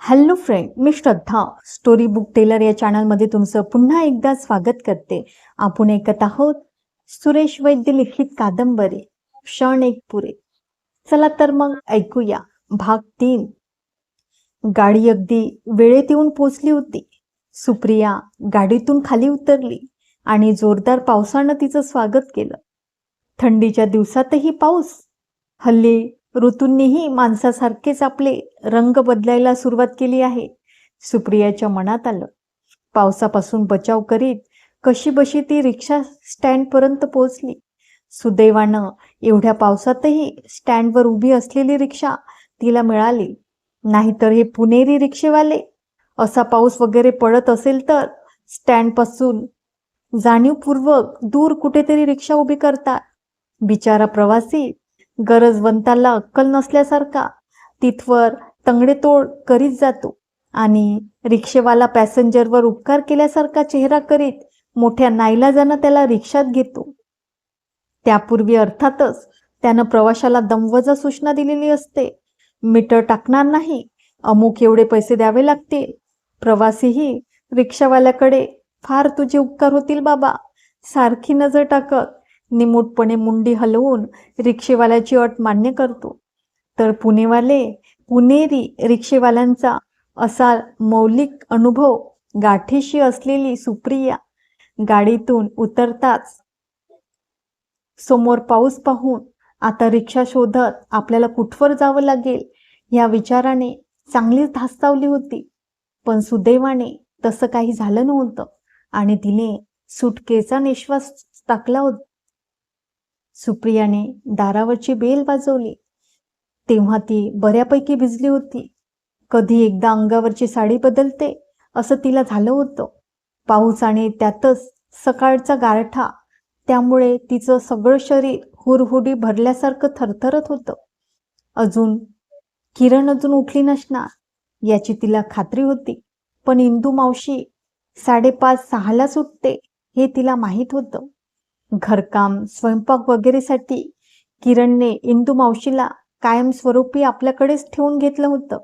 Hello friend, मी श्रद्धा story book teller या चॅनलमध्ये तुमचं पुन्हा एकदा स्वागत करते. आपण ऐकत आहोत सुरेश वैद्य लिखित कादंबरी क्षण एक पुरे. चला तर मग ऐकूया भाग 3. गाडी अगदी वेळेत येऊन पोचली होती. सुप्रिया गाडीतून खाली उतरली आणि जोरदार पावसानं तिचं स्वागत केलं. थंडीच्या दिवसातही पाऊस. हल्ली ऋतूंनीही माणसासारखेच आपले रंग बदलायला सुरुवात केली आहे. सुप्रियाच्या मनात आलं. पावसापासून बचाव करीत कशीबशी ती रिक्षा स्टँडपर्यंत पोहोचली. सुदैवानं एवढ्या पावसातही स्टँडवर उभी असलेली रिक्षा तिला मिळाली. नाहीतर हे पुणेरी रिक्षेवाले असा पाऊस वगैरे पडत असेल तर स्टँडपासून जाणीवपूर्वक दूर कुठेतरी रिक्षा उभी करतात. बिचारा प्रवासी गरजवंताला अक्कल नसल्यासारखा तिथवर तंगडेतोड करीत जातो आणि रिक्षेवाला पॅसेंजरवर उपकार केल्यासारखा चेहरा करीत मोठ्या नाईलाजानं त्याला रिक्षात घेतो. त्यापूर्वी अर्थातच त्यानं प्रवाशाला दमवजा सूचना दिलेली असते. मीटर टाकणार नाही, अमुक एवढे पैसे द्यावे लागतील. प्रवासीही रिक्षावाल्याकडे फार तुझे उपकार होतील बाबा सारखी नजर टाकत निमूटपणे मुंडी हलवून रिक्षेवाल्याची अट मान्य करतो. तर पुणेरी रिक्षेवाल्यांचा असा मौलिक अनुभव गाठीशी असलेली सुप्रिया गाडीतून उतरताच समोर पाऊस पाहून आता रिक्षा शोधत आपल्याला कुठवर जावं लागेल या विचाराने चांगलीच धास्तावली होती. पण सुदैवाने तसं काही झालं नव्हतं आणि तिने सुटकेचा निश्वास टाकला होता. सुप्रियाने दारावरची बेल वाजवली तेव्हा ती बऱ्यापैकी भिजली होती. कधी एकदा अंगावरची साडी बदलते असं तिला झालं होतं. पाऊस आणि त्यातच सकाळचा गारठा, त्यामुळे तिचं सगळं शरीर हुरहुडी भरल्यासारखं थरथरत होतं. किरण अजून उठली नसणार याची तिला खात्री होती. पण इंदू मावशी 5:30-6ला उठते हे तिला माहीत होतं. घरकाम स्वयंपाक वगैरेसाठी किरणने इंदू मावशीला कायमस्वरूपी आपल्याकडेच ठेवून घेतलं होतं.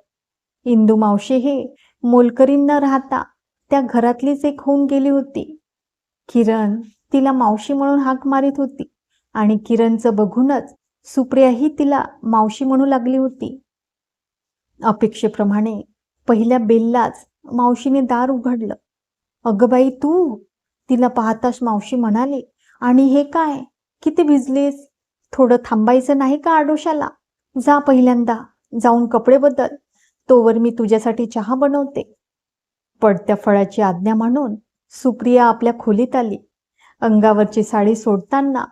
इंदू मावशी हे मोलकरी न राहता त्या घरातलीच एक होऊन गेली होती. किरण तिला मावशी म्हणून हाक मारित होती आणि किरणचं बघूनच सुप्रियाही तिला मावशी म्हणू लागली होती. अपेक्षेप्रमाणे पहिल्या बेललाच मावशीने दार उघडलं. अगं बाई तू, तिला पाहताच मावशी म्हणाली. आणि हे काय, किती भिजलीस? थोडं थांबायचं नाही का आडोशाला? जा पहिल्यांदा जाऊन कपडे बदल, तोवर मी तुझ्यासाठी चहा बनवते. पडत्या फळाची आज्ञा मानून सुप्रिया आपल्या खोलीत आली. अंगावरची साडी सोडताना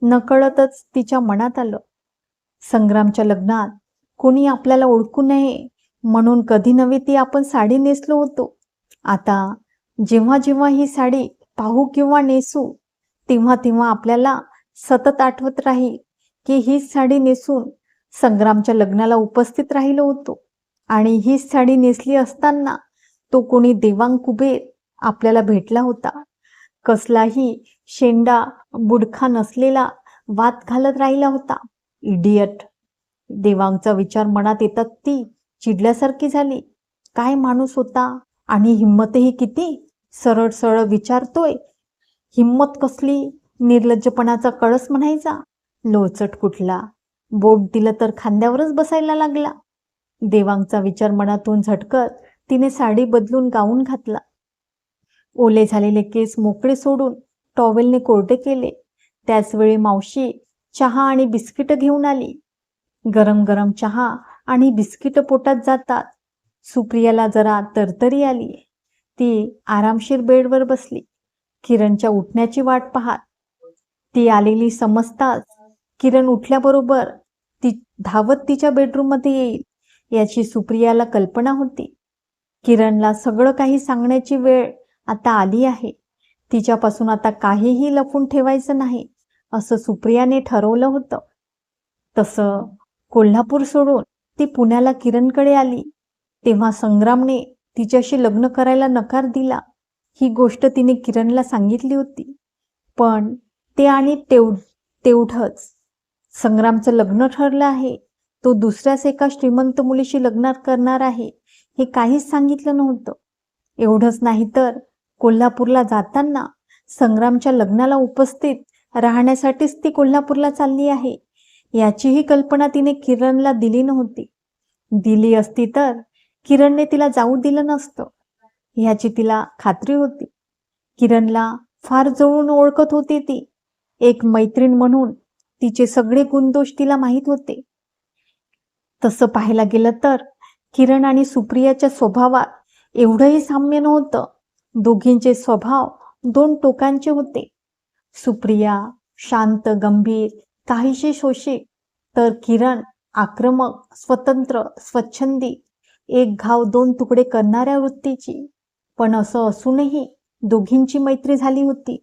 नकळतच तिच्या मनात आलं, संग्रामच्या लग्नात कोणी आपल्याला ओळखू नये म्हणून कधी नव्हे ती आपण साडी नेसलो होतो. आता जेव्हा जेव्हा ही साडी पाहू किंवा नेसू तेव्हा तेव्हा आपल्याला सतत आठवत राहील की हीच साडी नेसून संग्रामच्या लग्नाला उपस्थित राहिलो होतो आणि हीच साडी नेसली असताना तो कोणी देवांग कुबेर आपल्याला भेटला होता. कसलाही शेंडा बुडखा नसलेला वात घालत राहिला होता. इडियट. देवांगचा विचार मनात येतात ती चिडल्यासारखी झाली. काय माणूस होता आणि हिंमतही किती. सरळ सरळ विचारतोय. हिंमत कसली, निर्लज्जपणाचा कळस म्हणायचा. लोचट कुठला, बोट दिलं तर खांद्यावरच बसायला लागला. देवांगचा विचार मनातून झटकत तिने साडी बदलून गाऊन घातला. ओले झालेले केस मोकळे सोडून टॉवेलने कोरडे केले. त्याचवेळी मावशी चहा आणि बिस्किट घेऊन आली. गरम गरम चहा आणि बिस्किट पोटात जातात सुप्रियाला जरा तरतरी आली. ती आरामशीर बेडवर बसली, किरणच्या उठण्याची वाट पाहत. ती आलेली समजताच किरण उठल्याबरोबर ती धावत तिच्या बेडरूममध्ये येईल याची सुप्रियाला कल्पना होती. किरणला सगळं काही सांगण्याची वेळ आता आली आहे. तिच्यापासून आता काहीही लपून ठेवायचं नाही असं सुप्रियाने ठरवलं होतं. तसं कोल्हापूर सोडून ती पुण्याला किरणकडे आली तेव्हा संग्रामने तिच्याशी लग्न करायला नकार दिला. ही गोष्ट तिने किरणला सांगितली होती. पण ते आणि तेवढंच. संग्रामचं लग्न ठरलं आहे. तो दुसऱ्याच एका श्रीमंत मुलीशी लग्न करणार आहे हे काहीच सांगितलं नव्हतं. एवढंच नाही तर कोल्हापूरला जाताना संग्रामच्या लग्नाला उपस्थित राहण्यासाठीच ती कोल्हापूरला चालली आहे याचीही कल्पना तिने किरणला दिली नव्हती. दिली असती तर किरणने तिला जाऊ दिलं नसतं ह्याची तिला खात्री होती. किरणला फार जवळून ओळखत होती ती. एक मैत्रीण म्हणून तिचे सगळे गुणदोष तिला माहीत होते. तसं पाहायला गेलं तर किरण आणि सुप्रियाच्या स्वभावात एवढंही साम्य नव्हतं. दोघींचे स्वभाव दोन टोकांचे होते. सुप्रिया शांत, गंभीर, काहीशी शोषित, तर किरण आक्रमक, स्वतंत्र, स्वच्छंदी, एक घाव दोन तुकडे करणाऱ्या वृत्तीची. पण असं असूनही दोघींची मैत्री झाली होती.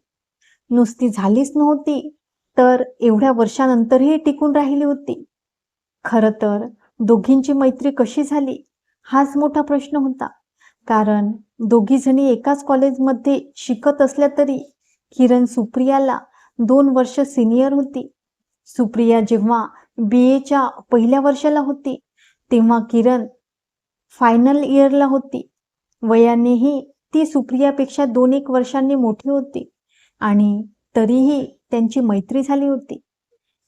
नुसती झालीच नव्हती तर एवढ्या वर्षानंतरही टिकून राहिली होती. खरं तर दोघींची मैत्री कशी झाली हाच मोठा प्रश्न होता. कारण दोघी जणी एकाच कॉलेजमध्ये शिकत असल्या तरी किरण सुप्रियाला 2 वर्ष सिनियर होती. सुप्रिया जेव्हा BAच्या पहिल्या वर्षाला होती तेव्हा किरण फायनल इयरला होती. वयानेही ती सुप्रियापेक्षा 2-1 वर्षांनी मोठी होती आणि तरीही त्यांची मैत्री झाली होती.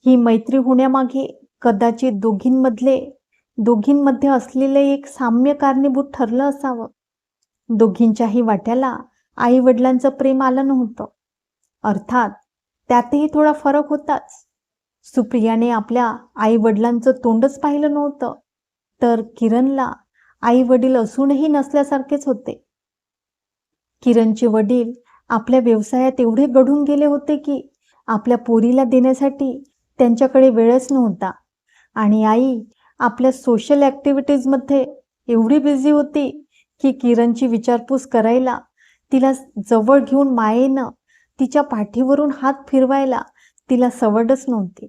ही मैत्री होण्यामागे कदाचित दोघींमध्ये असलेले एक साम्य कारणीभूत ठरलं असावं. दोघींच्याही वाट्याला आई वडिलांचं प्रेम आलं नव्हतं. अर्थात त्यातही थोडा फरक होताच. सुप्रियाने आपल्या आई वडिलांचं तोंडच पाहिलं नव्हतं, तर किरणला आई वडील असूनही नसल्यासारखेच होते. किरणचे वडील आपल्या व्यवसायात एवढे गढून गेले होते की आपल्या पोरीला देण्यासाठी त्यांच्याकडे वेळच नव्हता आणि आई आपल्या सोशल ॲक्टिव्हिटीजमध्ये एवढी बिझी होती की किरणची विचारपूस करायला, तिला जवळ घेऊन मायेनं तिच्या पाठीवरून हात फिरवायला तिला सवडच नव्हती.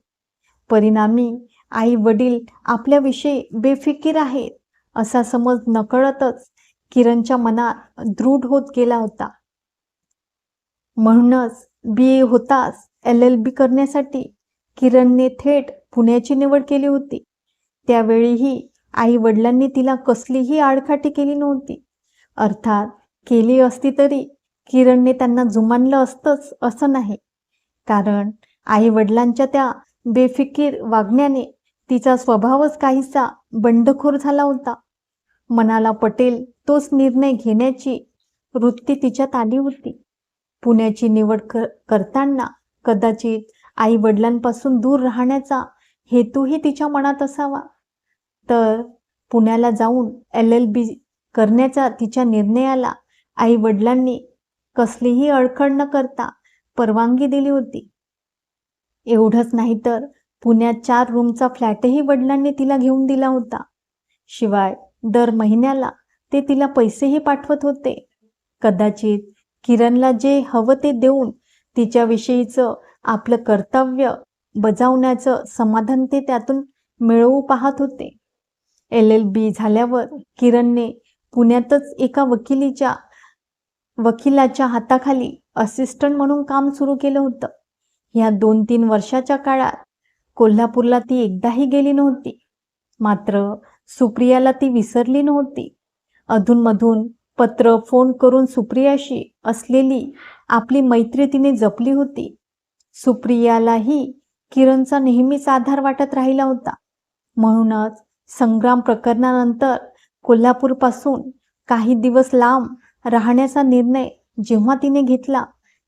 परिणामी आई वडील आपल्याविषयी बेफिकीर आहेत असा समज नकळतच किरणच्या मनात दृढ होत गेला होता. म्हणूनच BA होताच LLB करण्यासाठी किरणने थेट पुण्याची निवड केली होती. त्यावेळीही आई वडिलांनी तिला कसलीही आडकाठी केली नव्हती. अर्थात केली असती तरी किरणने त्यांना जुमानलं असतंच असं नाही. कारण आई वडिलांच्या त्या बेफिकीर वागण्याने तिचा स्वभावच काहीसा बंडखोर झाला होता. मनाला पटेल तोच निर्णय घेण्याची वृत्ती तिच्यात आली होती. पुण्याची निवड करताना कदाचित आई वडिलांपासून दूर राहण्याचा हेतूही तिच्या मनात असावा. तर पुण्याला जाऊन LLB करण्याचा तिच्या निर्णयाला आई वडिलांनी कसलीही अडखळ न करता परवानगी दिली होती. एवढंच नाही तर पुण्यात 4 रूमचा फ्लॅटही वडिलांनी तिला घेऊन दिला होता. शिवाय दर महिन्याला ते तिला पैसेही पाठवत होते. कदाचित किरणला जे हवं ते देऊन तिच्याविषयीचं आपलं कर्तव्य बजावण्याचं समाधान ते त्यातून मिळवू पाहत होते. LLB झाल्यावर किरणने पुण्यातच एका वकिलाच्या हाताखाली असिस्टंट म्हणून काम सुरू केलं होतं. ह्या 2-3 वर्षाच्या काळात कोल्हापूरला ती एकदाही गेली नव्हती. मात्र सुप्रियाला ती विसरली नव्हती. अधूनमधून पत्र, फोन करून सुप्रियाशी असलेली आपली मैत्री तिने जपली होती. सुप्रियालाही किरणचा नेहमीच आधार वाटत राहिला होता. म्हणूनच संग्राम प्रकरणानंतर कोल्हापूरपासून काही दिवस लांब राहण्याचा निर्णय जेव्हा तिने घेतला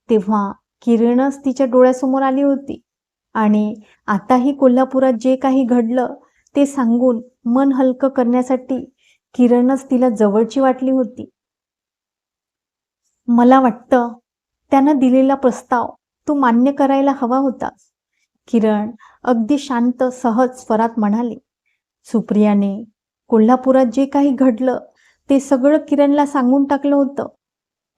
तेव्हा किरणच तिच्या डोळ्यासमोर आली होती आणि आताही कोल्हापुरात जे काही घडलं ते सांगून मन हलकं करण्यासाठी किरणच तिला जवळची वाटली होती. मला वाटतं त्यानं दिलेला प्रस्ताव तू मान्य करायला हवा होतास, किरण अगदी शांत सहज स्वरात म्हणाली. सुप्रियाने कोल्हापुरात जे काही घडलं ते सगळं किरणला सांगून टाकलं होतं.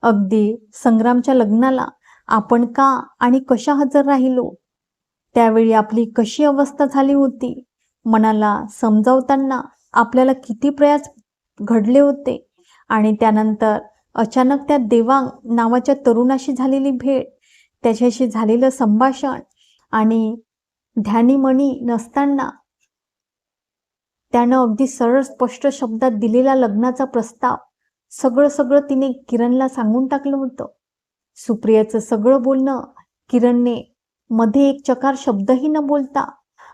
अगदी संग्रामच्या लग्नाला आपण का आणि कशा हजर राहिलो, त्यावेळी आपली कशी अवस्था झाली होती, मनाला समजावताना आपल्याला किती प्रयास घडले होते आणि त्यानंतर अचानक त्या देवांग नावाच्या तरुणाशी झालेली भेट, त्याच्याशी झालेलं संभाषण आणि ध्यानीमणी नसताना त्यानं अगदी सरळ स्पष्ट शब्दात दिलेला लग्नाचा प्रस्ताव सगळं तिने किरणला सांगून टाकलं होतं. सुप्रियाचं सगळं बोलणं किरणने मध्ये एक चकार शब्दही न बोलता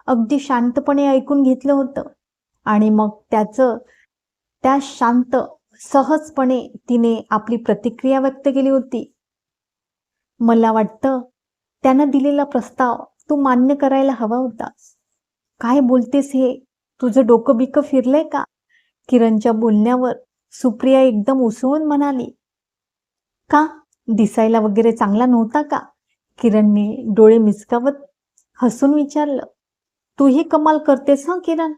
अगदी शांतपणे ऐकून घेतलं होतं. आणि मग त्या शांत सहजपणे तिने आपली प्रतिक्रिया व्यक्त केली होती. मला वाटतं त्यानं दिलेला प्रस्ताव तू मान्य करायला हवा होतास. काय बोलतेस हे? तुझं डोकं बिकं फिरलंय का? किरणच्या बोलण्यावर सुप्रिया एकदम उसळून म्हणाली. का? दिसायला वगैरे चांगला नव्हता का? किरणने डोळे मिचकावत हसून विचारलं. तूही कमाल करतेस हं किरण.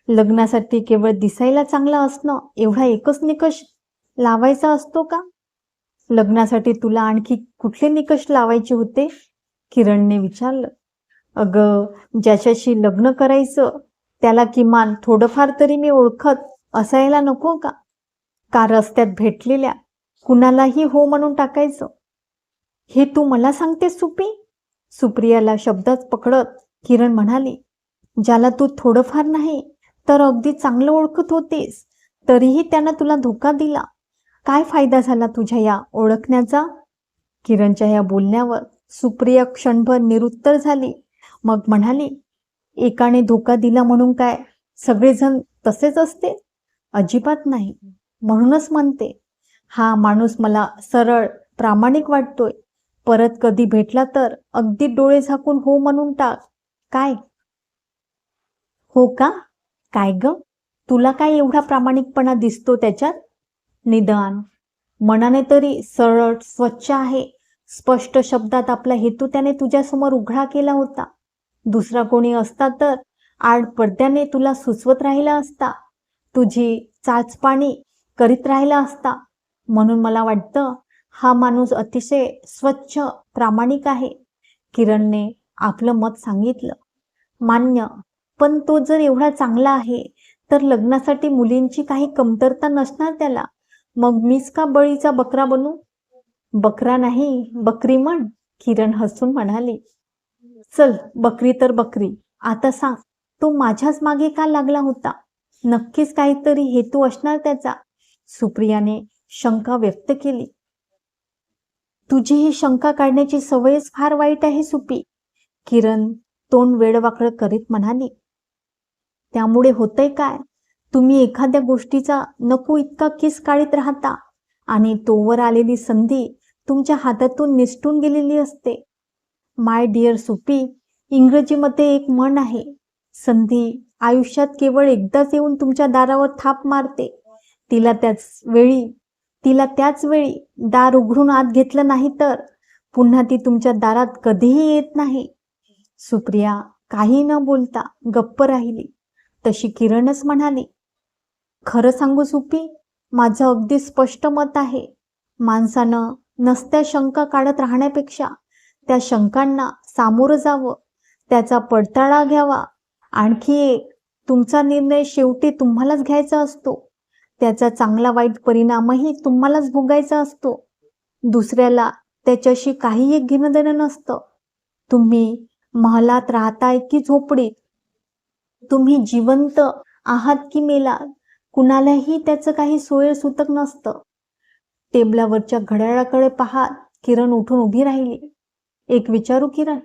लग्नासाठी केवळ दिसायला चांगला असणं एवढा एकच निकष लावायचा असतो का? लग्नासाठी तुला आणखी कुठले निकष लावायचे होते? किरणने विचारलं. अगं, ज्याच्याशी लग्न करायचं त्याला किमान थोडंफार तरी मी ओळखत असायला नको का? का रस्त्यात भेटलेल्या कुणालाही हो म्हणून टाकायचं? हे तू मला सांगतेस सुपी? सुप्रियाला शब्दात पकडत किरण म्हणाली. ज्याला तू थोडंफार नाही तर अगदी चांगलं ओळखत होतेस, तरीही त्यानं तुला धोका दिला. काय फायदा झाला तुझ्या या ओळखण्याचा? किरणच्या या बोलण्यावर सुप्रिया क्षणभर निरुत्तर झाली. मग म्हणाली, एकाने धोका दिला म्हणून काय सगळेजण तसेच असते? अजिबात नाही. म्हणूनच म्हणते, हा माणूस मला सरळ प्रामाणिक वाटतोय. परत कधी भेटला तर अगदी डोळे झाकून हो म्हणून टाक. काय? हो का? काय ग? तुला काय एवढा प्रामाणिकपणा दिसतो त्याच्यात? निदान मनाने तरी सरळ स्वच्छ आहे. स्पष्ट शब्दात आपला हेतू त्याने तुझ्यासमोर उघडा केला होता. दुसरा कोणी असता तर आडपडद्याने तुला सुचवत राहिला असता, तुझी चाचपाणी करीत राहिला असता. म्हणून मला वाटतं हा माणूस अतिशय स्वच्छ प्रामाणिक आहे. किरणने आपलं मत सांगितलं. मान्य, पण तो जर एवढा चांगला आहे तर लग्नासाठी मुलींची काही कमतरता नसणार त्याला. मग मीच का बळीचा बकरा बनू? बकरा नाही, बकरी म्हण, किरण हसून म्हणाली. चल, बकरी तर बकरी. आता सांग, तो माझ्याच मागे का लागला होता? नक्कीच काहीतरी हेतू असणार त्याचा. सुप्रियाने शंका व्यक्त केली. तुझी ही शंका काढण्याची सवयच फार वाईट आहे सुपी, किरण तोंड वेडवाकड करीत म्हणाली. त्यामुळे होतंय काय? तुम्ही एखाद्या गोष्टीचा नको इतका किस काढीत राहता आणि तोवर आलेली संधी तुमच्या हातातून निसटून गेलेली असते. माय डिअर सुपी, इंग्रजीमध्ये एक म्हण आहे, संधी आयुष्यात केवळ एकदाच येऊन तुमच्या दारावर थाप मारते. तिला त्याच वेळी दार उघडून आत घेतलं नाही तर पुन्हा ती तुमच्या दारात कधीही येत नाही. सुप्रिया काही न बोलता गप्प राहिली. तशी किरणच म्हणाली. खरं सांगू सुपी, माझं अगदी स्पष्ट मत आहे. माणसानं नसत्या शंका काढत राहण्यापेक्षा त्या शंकांना सामोरं जावं, त्याचा पडताळा घ्यावा. आणखी एक, तुमचा निर्णय शेवटी तुम्हालाच घ्यायचा असतो. त्याचा चांगला वाईट परिणामही तुम्हालाच भोगायचा असतो. दुसऱ्याला त्याच्याशी काही एक घेणं देणं नसतं. तुम्ही महालात राहताय की झोपडीत, तुम्ही जिवंत आहात की मेलात, कुणालाही त्याचं काही सोयसूतक नसतं. टेबलावरच्या घड्याळाकडे पाहत किरण उठून उभी राहिली. एक विचारू किरण?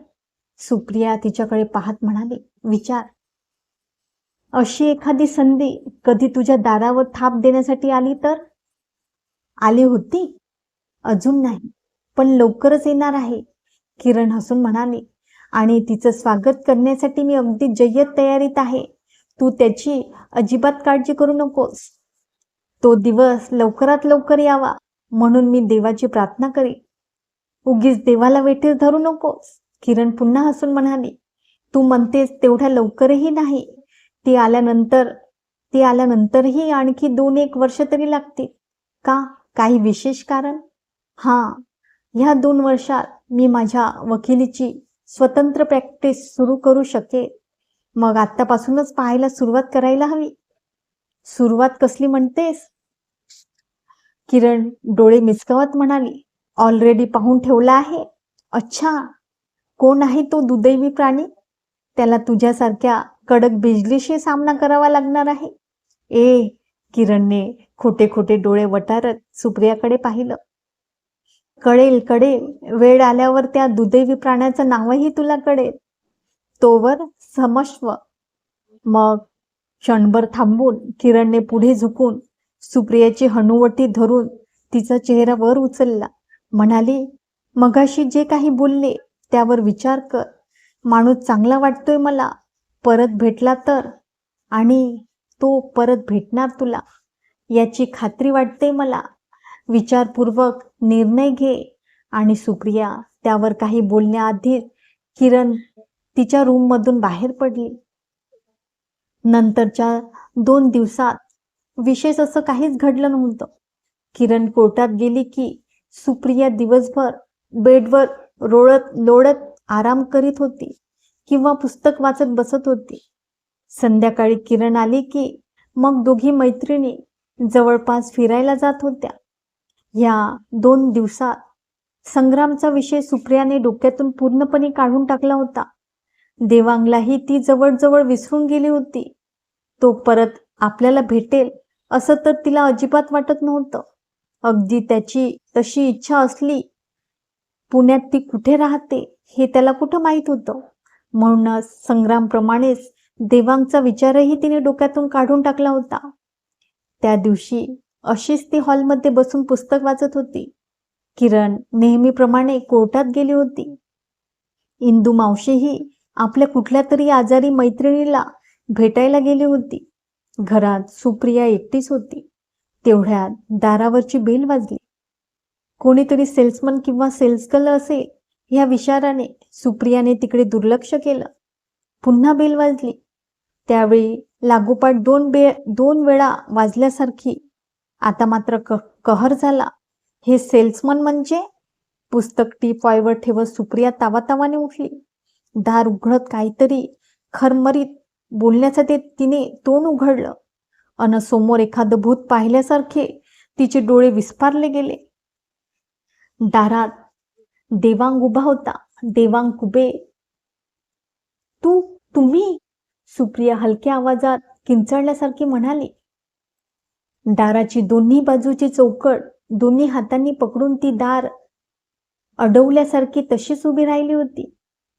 सुप्रिया तिच्याकडे पाहत म्हणाली. विचार. अशी एखादी संधी कधी तुझ्या दारावर थाप देण्यासाठी आली तर? आली होती? अजून नाही, पण लवकरच येणार आहे, किरण हसून म्हणाली. आणि तिचं स्वागत करण्यासाठी मी अगदी जय्यत तयारीत आहे. तू त्याची अजिबात काळजी करू नकोस. तो दिवस लवकरात लवकर यावा म्हणून मी देवाची प्रार्थना करी. उगीच देवाला वेठीस धरू नकोस, किरण पुन्हा हसून म्हणाली. तू म्हणतेस तेवढ्या लवकरही नाही. ती आल्यानंतरही आणखी 2-1 वर्ष तरी लागतील का? काही विशेष कारण? हां, ह्या 2 वर्षात मी माझ्या वकिलीची स्वतंत्र प्रॅक्टिस सुरू करू शकेल. मग आत्तापासूनच पाहायला सुरुवात करायला हवी. सुरुवात कसली म्हणतेस? किरण डोळे मिचकावत म्हणाली. ऑलरेडी पाहून ठेवला आहे. अच्छा, कोण आहे तो दुर्दैवी प्राणी? त्याला तुझ्यासारख्या कडक बिजलीशी सामना करावा लागणार आहे. किरणने खोटे खोटे डोळे वटारत सुप्रियाकडे पाहिलं. कळेल, वेळ आल्यावर त्या दुर्दैवी प्राण्याचं नावही तुला कळेल. तोवर क्षमस्व. मग क्षणभर थांबून किरणने पुढे झुकून सुप्रियाची हनुवटी धरून तिचा चेहरा वर उचलला. म्हणाली, मगाशी जे काही बोलले त्यावर विचार कर. माणूस चांगला वाटतोय मला. परत भेटला तर, आणि तो परत भेटणार तुला याची खात्री वाटते मला. विचारपूर्वक निर्णय घे. आणि सुप्रिया त्यावर काही बोलण्याआधीच किरण तिच्या रूममधून बाहेर पडली. नंतरच्या 2 दिवसात विशेष असं काहीच घडलं नव्हतं. किरण कोर्टात गेली की सुप्रिया दिवसभर बेडवर लोळत आराम करीत होती किंवा पुस्तक वाचत बसत होती. संध्याकाळी किरण आली की मग दोघी मैत्रिणी जवळपास फिरायला जात होत्या. या 2 दिवसात संग्रामचा विषय सुप्रियाने डोक्यातून पूर्णपणे काढून टाकला होता. देवांगलाही ती जवळजवळ विसरून गेली होती. तो परत आपल्याला भेटेल असं तर तिला अजिबात वाटत नव्हतं. अगदी त्याची तशी इच्छा असली, पुण्यात ती कुठे राहते हे त्याला कुठं माहीत होतं. म्हणूनच संग्रामप्रमाणेच देवांगचा विचारही तिने डोक्यातून काढून टाकला होता. त्या दिवशी अशीच ती हॉलमध्ये बसून पुस्तक वाचत होती. किरण नेहमीप्रमाणे कोर्टात गेली होती. इंदू मावशीही आपल्या कुठल्या तरी आजारी मैत्रिणीला भेटायला गेली होती. घरात सुप्रिया एकटीच होती. तेवढ्यात दारावरची बेल वाजली. कोणीतरी सेल्समन किंवा सेल्सगर्ल असेल ह्या विचाराने सुप्रियाने तिकडे दुर्लक्ष केलं. पुन्हा बेल वाजली. त्यावेळी लागोपाठ 2 वेळा वाजल्यासारखी. आता मात्र कहर झाला. हे सेल्समन म्हणजे? पुस्तक टीपॉयवर ठेवत सुप्रिया तावातावाने उठली. दार उघडत काहीतरी खरमरीत बोलण्यासाठी तिने तोंड उघडलं. अन समोर एखादं भूत पाहिल्यासारखे तिचे डोळे विस्फारले गेले. दारात देवांग उभा होता. देवांग कुबे. तुम्ही? सुप्रिया हलक्या आवाजात किंचाळल्यासारखी म्हणाली. दाराची दोन्ही बाजूची चौकट दोन्ही हातांनी पकडून ती दार अडवल्यासारखी तशीच उभी राहिली होती.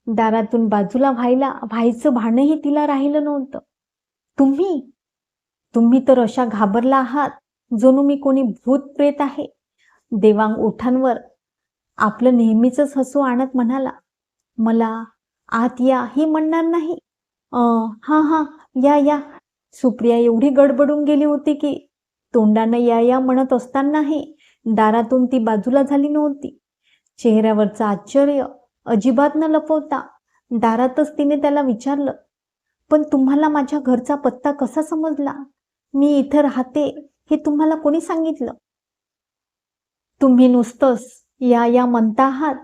दारातून बाजूला व्हायचं भानही तिला राहिलं नव्हतं. तुम्ही तर अशा घाबरला आहात जणू मी कोणी भूत प्रेत आहे. देवांग ओठांवर आपलं नेहमीच हसू आणत म्हणाला. मला आत या ही म्हणणार नाही. हा या. सुप्रिया एवढी गडबडून गेली होती की तोंडानं या म्हणत असतानाही दारातून ती बाजूला झाली नव्हती. चेहऱ्यावरचं आश्चर्य अजिबात न लपवता दारातच तिने त्याला विचारलं, पण तुम्हाला माझ्या घरचा पत्ता कसा समजला? मी इथं राहते हे तुम्हाला कोणी सांगितलं? तुम्ही नुसतंच या म्हणता आहात,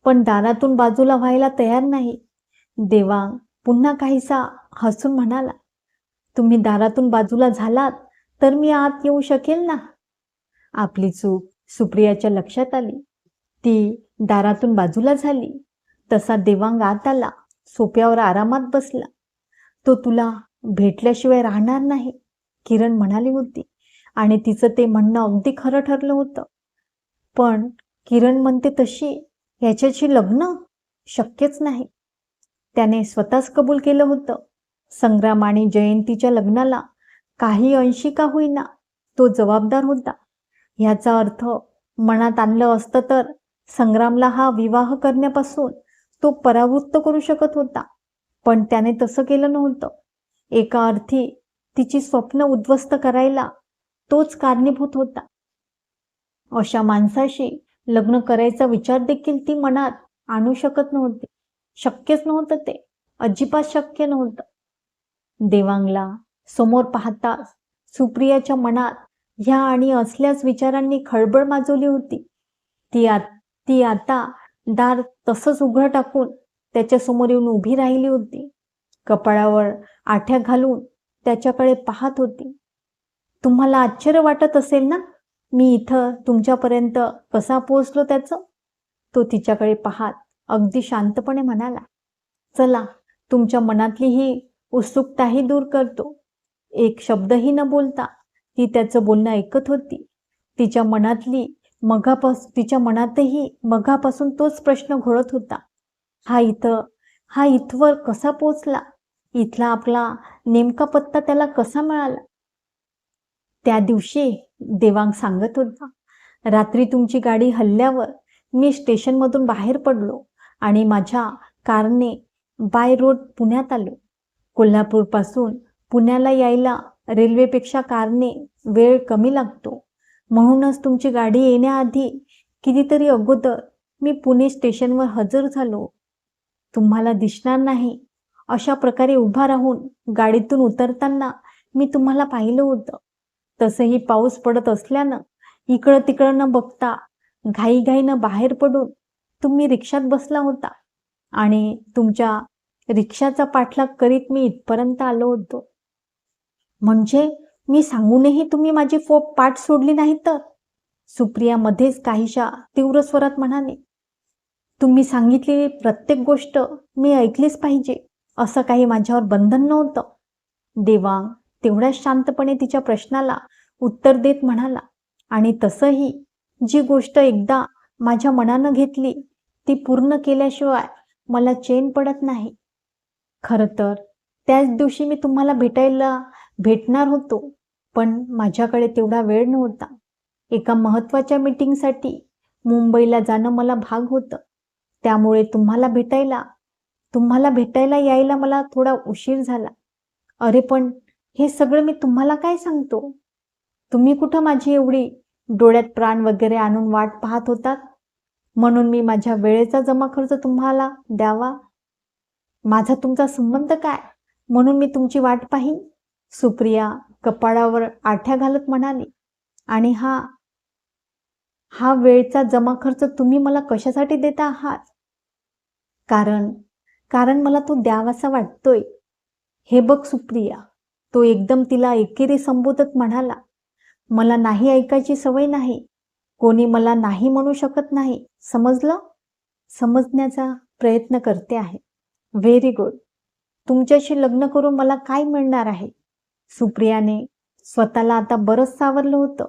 पण दारातून बाजूला व्हायला तयार नाही. देवांग पुन्हा काहीसा हसून म्हणाला. तुम्ही दारातून बाजूला झालात तर मी आत येऊ शकेल ना? आपली चूक सुप्रियाच्या लक्षात आली. ती दारातून बाजूला झाली. तसा देवांग आत आला. सोफ्यावर आरामात बसला. तो तुला भेटल्याशिवाय राहणार नाही, किरण म्हणाली होती. आणि तिचं ते म्हणणं अगदी खरं ठरलं होतं. पण किरण म्हणते तशी ह्याच्याशी लग्न शक्यच नाही. त्याने स्वतःच कबूल केलं होतं. संग्राम आणि जयंतीच्या लग्नाला काही अंशी का होईना तो जबाबदार होता. ह्याचा अर्थ मनात आणलं असतं तर संग्रामला हा विवाह करण्यापासून तो परावृत्त करू शकत होता. पण त्याने तसं केलं नव्हतं. एका अर्थी तिची स्वप्न उद्ध्वस्त करायला तोच कारणीभूत होता. अशा माणसाशी लग्न करायचा विचार देखील ती मनात आणू शकत नव्हती. शक्यच नव्हतं ते. अजिबात शक्य नव्हतं. देवांगला समोर पाहताच सुप्रियाच्या मनात ह्या आणि असल्याच विचारांनी खळबळ माजवली होती. ती आता दार तसंच उघडं टाकून त्याच्यासमोर येऊन उभी राहिली होती. कपाळावर आठ्या घालून त्याच्याकडे पाहत होती. तुम्हाला आश्चर्य वाटत असेल ना मी इथं तुमच्यापर्यंत कसा पोहोचलो त्याचं? तो तिच्याकडे पाहत अगदी शांतपणे म्हणाला. चला, तुमच्या मनातली ही उत्सुकताही दूर करतो. एक शब्दही न बोलता ती त्याचं बोलणं ऐकत होती. तिच्या मनातही मघापासून तोच प्रश्न घोळत होता. हा इथवर कसा पोचला? इथला आपला नेमका पत्ता त्याला कसा मिळाला? त्या दिवशी देवांग सांगत होता, रात्री तुमची गाडी हलल्यावर मी स्टेशनमधून बाहेर पडलो आणि माझ्या कारने बाय रोड पुण्यात आलो. कोल्हापूरपासून पुण्याला यायला रेल्वेपेक्षा कारने वेळ कमी लागतो. म्हणूनच तुमची गाडी येण्याआधी कितीतरी अगोदर मी पुणे स्टेशनवर हजर झालो. तुम्हाला दिसणार नाही अशा प्रकारे उभा राहून गाडीतून उतरताना मी तुम्हाला पाहिलं होतं. तसंही पाऊस पडत असल्यानं इकडं तिकडं न बघता घाईघाईनं बाहेर पडून तुम्ही रिक्षात बसला होता आणि तुमच्या रिक्षाचा पाठलाग करीत मी इथपर्यंत आलो होतो. म्हणजे मी सांगूनही तुम्ही माझी पाठ सोडली नाही तर? सुप्रिया मध्येच काहीशा तीव्र स्वरात म्हणाली. तुम्ही सांगितलेली प्रत्येक गोष्ट मी ऐकलीच पाहिजे असं काही माझ्यावर बंधन नव्हतं. देवांग तेवढ्याच शांतपणे तिच्या प्रश्नाला उत्तर देत म्हणाला. आणि तसंही जी गोष्ट एकदा माझ्या मनानं घेतली ती पूर्ण केल्याशिवाय मला चैन पडत नाही. खरं तर त्याच दिवशी मी तुम्हाला भेटणार होतो, पण माझ्याकडे तेवढा वेळ नव्हता. एका महत्त्वाच्या मीटिंगसाठी मुंबईला जाणं मला भाग होतं. त्यामुळे तुम्हाला भेटायला यायला मला थोडा उशीर झाला. अरे पण हे सगळं मी तुम्हाला काय सांगतो? तुम्ही कुठं माझी एवढी डोळ्यात प्राण वगैरे आणून वाट पाहत होतात म्हणून मी माझ्या वेळेचा जमा खर्च तुम्हाला द्यावा? माझा तुमचा संबंध काय म्हणून मी तुमची वाट पाहीन? सुप्रिया कपाळावर आठ्या घालत म्हणाली. आणि हा वेळचा जमा खर्च तुम्ही मला कशासाठी देता आहात? कारण मला तो द्यावासा वाटतोय. हे बघ सुप्रिया, तो एकदम तिला एकेरी संबोधत म्हणाला. मला नाही ऐकायची सवय नाही. कोणी मला नाही म्हणू शकत नाही. समजलं? समजण्याचा प्रयत्न करते आहे. Very good. तुमच्याशी लग्न करून मला काय मिळणार आहे? सुप्रियाने स्वतःला आता बरंच सावरलं होतं.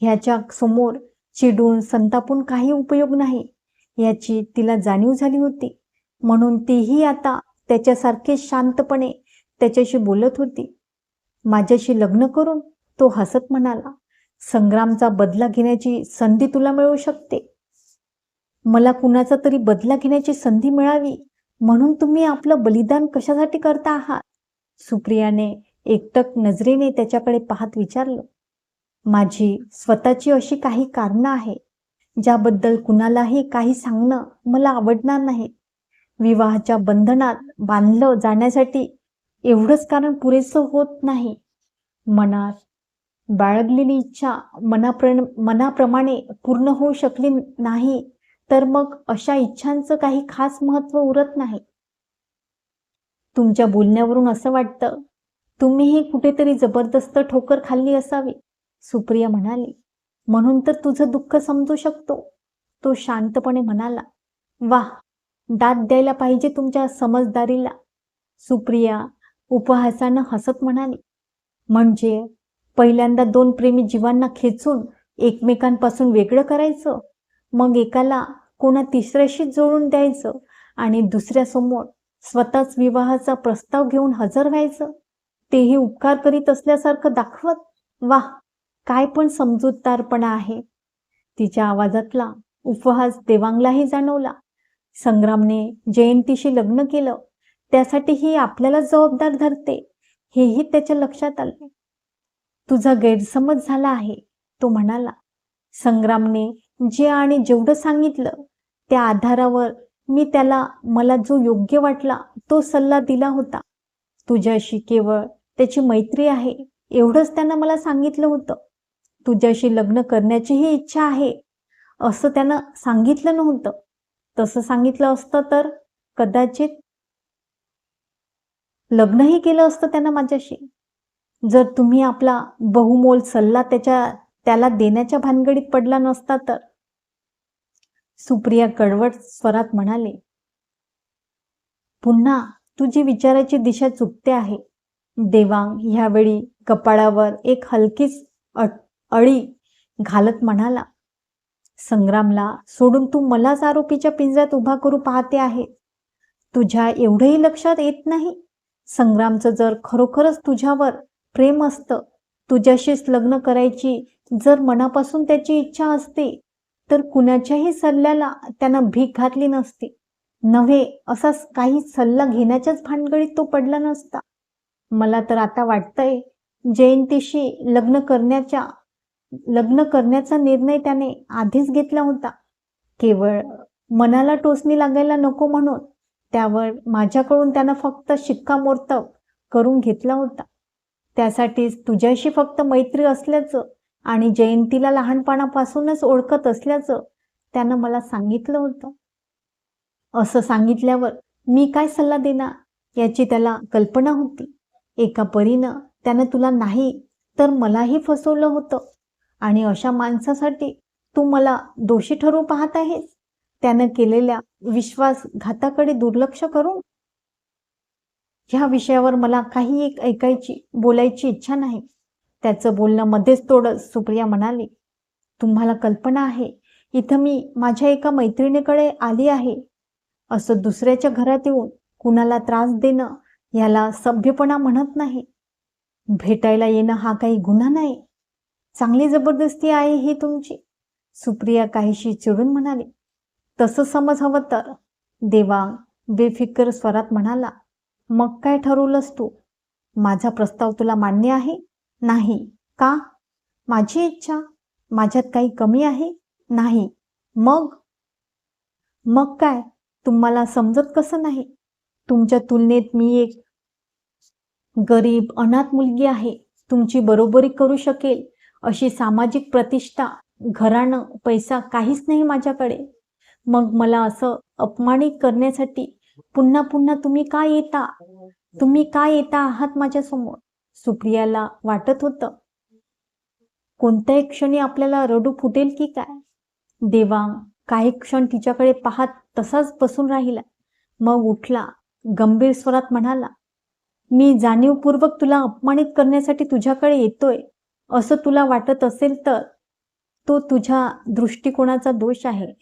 ह्याच्या समोर चिडून संतापून काही उपयोग नाही याची तिला जाणीव झाली होती. म्हणून तीही आता त्याच्यासारखे शांतपणे त्याच्याशी बोलत होती. माझ्याशी लग्न करून? तो हसत म्हणाला. संग्रामचा बदला घेण्याची संधी तुला मिळू शकते. मला कुणाचा तरी बदला घेण्याची संधी मिळावी म्हणून तुम्ही आपलं बलिदान कशासाठी करता आहात? सुप्रियाने एकटक नजरेने त्याच्याकडे पाहत विचारलं. माझी स्वतःची अशी काही कारणं आहे ज्याबद्दल कुणालाही काही सांगणं मला आवडणार नाही. विवाहाच्या बंधनात बांधलं जाण्यासाठी एवढंच कारण पुरेसं होत नाही. मनात बाळगलेली इच्छा मनाप्रमाणे पूर्ण होऊ शकली नाही तर मग अशा इच्छांचं काही खास महत्त्व उरत नाही. तुमच्या बोलण्यावरून असं वाटतं तुम्हीही कुठेतरी जबरदस्त ठोकर खाल्ली असावी. सुप्रिया म्हणाली. म्हणून तर तुझं दुःख समजू शकतो. तो शांतपणे म्हणाला. वाह, दाद द्यायला पाहिजे तुमच्या समजदारीला. सुप्रिया उपहासानं हसत म्हणाली. म्हणजे पहिल्यांदा दोन प्रेमी जीवांना खेचून एकमेकांपासून वेगळं करायचं, मग एकाला कोणा तिसऱ्याशी जोडून द्यायचं आणि दुसऱ्यासमोर स्वतःच विवाहाचा प्रस्ताव घेऊन हजर व्हायचं, तेही उपकार करीत असल्यासारखं दाखवत. वाह, काय पण समजूतदारपणा आहे. तिच्या आवाजातला उपहास देवांगलाही जाणवला. संग्रामने जयंतीशी लग्न केलं त्यासाठीही आपल्याला जबाबदार धरते हेही त्याच्या लक्षात आले. तुझा गैरसमज झाला आहे, तो म्हणाला. संग्रामने जे आणि जेवढं सांगितलं त्या आधारावर मी त्याला मला जो योग्य वाटला तो सल्ला दिला होता. तुझ्याशी केवळ त्याची मैत्री आहे एवढंच त्यानं मला सांगितलं होतं. तुझ्याशी लग्न करण्याचीही इच्छा आहे असं त्यानं सांगितलं नव्हतं. तसं सांगितलं असतं तर कदाचित लग्नही केलं असतं त्यानं माझ्याशी. जर तुम्ही आपला बहुमोल सल्ला त्याला देण्याच्या भानगडीत पडला नसता तर. सुप्रिया कडवट स्वरात म्हणाले. पुन्हा तुझी विचाराची दिशा चुकते आहे. देवांग ह्यावेळी कपाळावर एक हलकीच अळी घालत म्हणाला, संग्रामला सोडून तू मलाच आरोपीच्या पिंजऱ्यात उभा करू पाहते आहे. तुझ्या एवढंही लक्षात येत नाही, संग्रामचं जर खरोखरच तुझ्यावर प्रेम असतं, तुझ्याशीच लग्न करायची जर मनापासून त्याची इच्छा असते, तर कुणाच्याही सल्ल्याला त्यानं भीक घातली नसती. नव्हे असाच काही सल्ला घेण्याच्याच भानगडीत तो पडला नसता. मला तर आता वाटतंय जयंतीशी लग्न करण्याचा निर्णय त्याने आधीच घेतला होता. केवळ मनाला टोचणी लागायला नको म्हणून त्यावर माझ्याकडून त्यानं फक्त शिक्कामोर्तब करून घेतला होता. त्यासाठीच तुझ्याशी फक्त मैत्री असल्याचं आणि जयंतीला लहानपणापासूनच ओळखत असल्याचं त्यानं मला सांगितलं होतं. असं सांगितल्यावर मी काय सल्ला देणार याची त्याला कल्पना होती. एका परीनं त्यानं तुला नाही तर मलाही फसवलं होतं आणि अशा माणसासाठी तू मला दोषी ठरवू पाहत आहेस, त्यानं केलेल्या विश्वासघाताकडे दुर्लक्ष करून. ह्या विषयावर मला काही बोलायची इच्छा नाही. त्याचं बोलणं मध्येच तोडत सुप्रिया म्हणाली, तुम्हाला कल्पना आहे, इथं मी माझ्या एका मैत्रिणीकडे आली आहे. असं दुसऱ्याच्या घरात येऊन कुणाला त्रास देणं ह्याला सभ्यपणा म्हणत नाही. भेटायला येणं हा काही गुन्हा नाही. चांगली जबरदस्ती आहे ही तुमची. सुप्रिया काहीशी चिडून म्हणाली. तसं समज हवं तर, देवांग बेफिकर स्वरात म्हणाला. मग काय ठरवलंस तू? माझा प्रस्ताव तुला मान्य आहे? नाही. का? माझी इच्छा. माझ्यात काही कमी आहे? नाही. मग काय? तुम्हाला समजत कसं नाही? तुमच्या तुलनेत मी एक गरीब अनाथ मुलगी आहे. तुमची बरोबरी करू शकेल अशी सामाजिक प्रतिष्ठा, घराणं, पैसा काहीच नाही माझ्याकडे. मग मला असं अपमानित करण्यासाठी पुन्हा पुन्हा तुम्ही का येता आहात माझ्यासमोर? सुप्रियाला वाटत होतं कोणत्याही क्षणी आपल्याला रडू फुटेल की काय. देवांग काही क्षण तिच्याकडे पाहत तसाच बसून राहिला. मग उठला, गंभीर स्वरात म्हणाला, मी जाणीवपूर्वक तुला अपमानित करण्यासाठी तुझ्याकडे येतोय असं तुला वाटत असेल तर तो तुझ्या दृष्टिकोनाचा दोष आहे,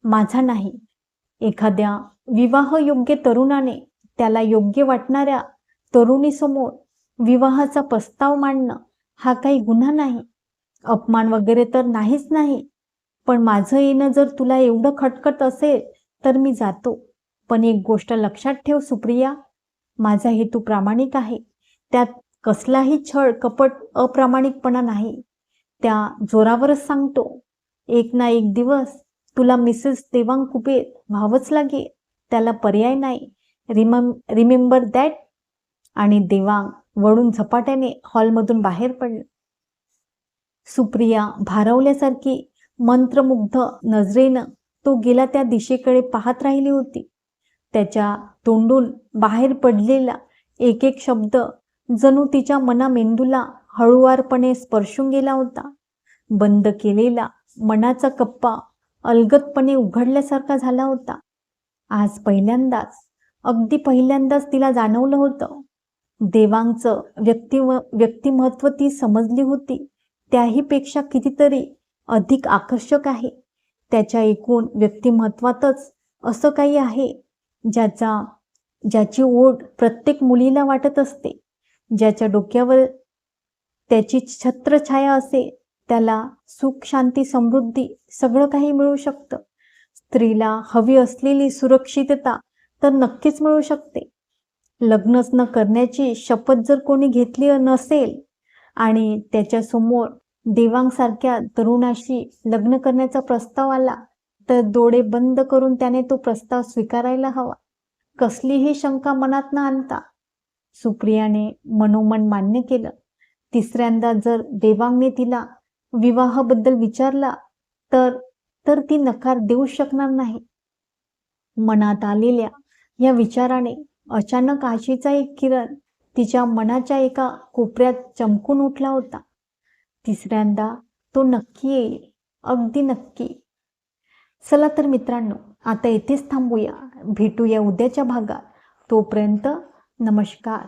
माझा नाही. एखाद्या विवाहयोग्य तरुणाने त्याला योग्य वाटणाऱ्या तरुणीसमोर विवाहाचा प्रस्ताव मांडणं हा काही गुन्हा नाही. अपमान वगैरे तर नाहीच नाही. पण माझं येणं जर तुला एवढं खटकत असेल तर मी जातो. पण एक गोष्ट लक्षात ठेव सुप्रिया, माझा हेतू प्रामाणिक आहे. त्यात कसलाही छळ, कपट, अप्रामाणिकपणा नाही. त्या जोरावरच सांगतो, एक ना एक दिवस तुला मिसेस देवांग कुबेर व्हावंच लागेल. त्याला पर्याय नाही. Remember that. आणि देवांग वळून झपाट्याने हॉलमधून बाहेर पडला. सुप्रिया भारावल्यासारखी मंत्रमुग्ध नजरेनं तो गेला त्या दिशेकडे पाहत राहिली होती. त्याच्या तोंडून बाहेर पडलेला एक एक शब्द जणू तिच्या मेंदूला हळुवारपणे स्पर्शून गेला होता. बंद केलेला मनाचा कप्पा अलगदपणे उघडल्यासारखा झाला होता. आज अगदी पहिल्यांदाच तिला जाणवलं होतं, देवांगचं व्यक्तिमत्व ती समजली होती त्याहीपेक्षा कितीतरी अधिक आकर्षक आहे. त्याच्या एकूण व्यक्तिमत्वातच असं काही आहे ज्याची ओढ प्रत्येक मुलीला वाटत असते. ज्याच्या डोक्यावर त्याची छत्रछाया असे त्याला सुख, शांती, समृद्धी सगळं काही मिळू शकतं. स्त्रीला हवी असलेली सुरक्षितता तर नक्कीच मिळू शकते. लग्नच न करण्याची शपथ जर कोणी घेतली नसेल आणि त्याच्यासमोर देवांगसारख्या तरुणाशी लग्न करण्याचा प्रस्ताव आला तर डोळे बंद करून त्याने तो प्रस्ताव स्वीकारायला हवा, कसलीही शंका मनात न आणता. सुप्रियाने मनोमन मान्य केलं. तिसऱ्यांदा जर देवांगने तिला विवाहाबद्दल विचारला तर ती नकार देऊ शकणार नाही. मनात आलेल्या या विचाराने अचानक आशेचा एक किरण तिच्या मनाच्या एका कोपऱ्यात चमकून उठला होता. तिसऱ्यांदा तो नक्की येईल, अगदी नक्की. चला तर मित्रांनो, आता येथेच थांबूया. भेटूया उद्याच्या भागात तोपर्यंत नमस्कार.